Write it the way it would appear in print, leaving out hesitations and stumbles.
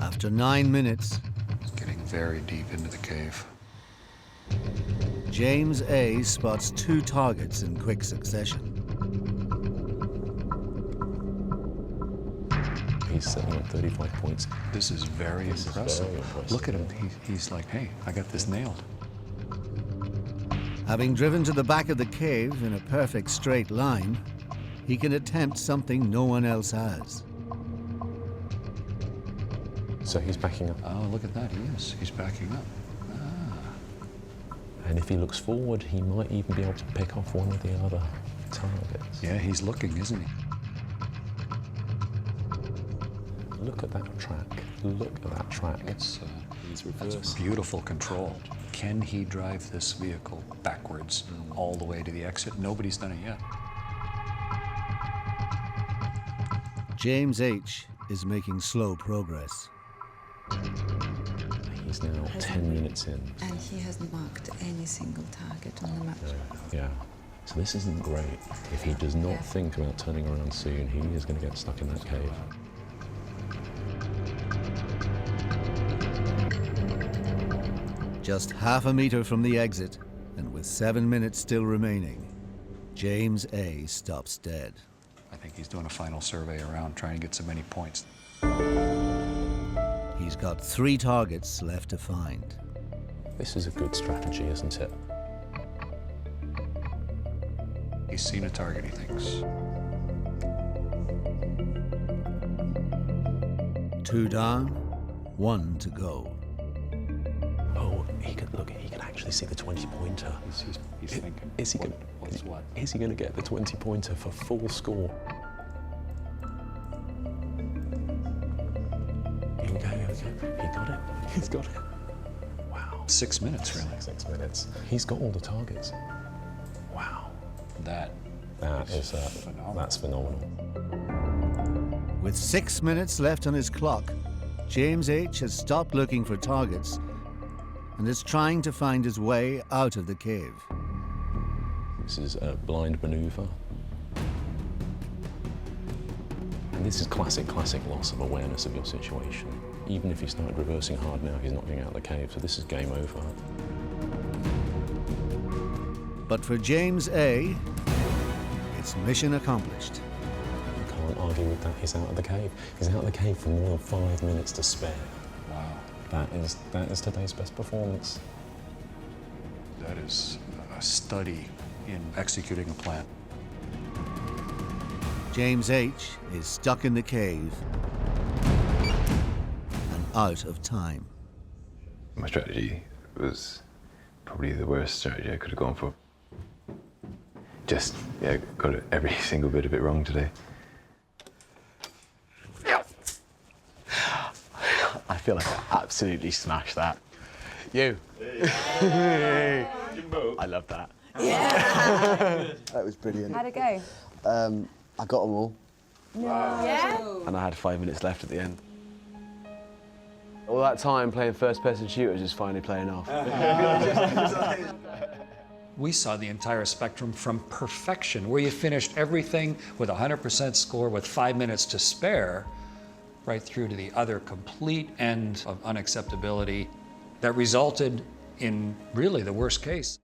After 9 minutes, It's getting very deep into the cave. James A. spots 2 targets in quick succession. He's sitting on 35 points. This is very impressive. Look at him. He's like, hey, I got this nailed. Having driven to the back of the cave in a perfect straight line, he can attempt something no one else has. So he's backing up. Oh, look at that. He is. He's backing up. And if he looks forward, he might even be able to pick off one of the other targets. Yeah, he's looking, isn't he? Look at that track. Look at that track. That's beautiful control. Can he drive this vehicle backwards all the way to the exit? Nobody's done it yet. James H. is making slow progress. He's now 10 minutes in. And he hasn't marked any single target on the map. Yeah. So this isn't great. If he does not think about turning around soon, he is going to get stuck in that cave. Just half a meter from the exit, and with 7 minutes still remaining, James A. stops dead. I think he's doing a final survey around, trying to get so many points. He's got 3 targets left to find. This is a good strategy, isn't it? He's seen a target, he thinks. 2 down, 1 to go. Oh, he can actually see the 20-pointer. He's thinking. Is he What's what? Is he going to get the 20-pointer for full score? Okay. He got it. He's got it. Wow. 6 minutes, really. 6 minutes. He's got all the targets. Wow. That is phenomenal. That's phenomenal. With 6 minutes left on his clock, James H. has stopped looking for targets and is trying to find his way out of the cave. This is a blind maneuver. And this is classic loss of awareness of your situation. Even if he started reversing hard now, he's not getting out of the cave, so this is game over. But for James A., it's mission accomplished. You can't argue with that. He's out of the cave. He's out of the cave for more than 5 minutes to spare. Wow. That is today's best performance. That is a study in executing a plan. James H. is stuck in the cave and out of time. My strategy was probably the worst strategy I could have gone for. Just, got every single bit of it wrong today. I feel like I absolutely smashed that. You. I love that. Yeah. That was brilliant. How'd it go? I got them all. No. Yeah? And I had 5 minutes left at the end. All that time playing first-person shooters is finally playing off. We saw the entire spectrum from perfection, where you finished everything with 100% score with 5 minutes to spare, right through to the other complete end of unacceptability that resulted in really the worst case.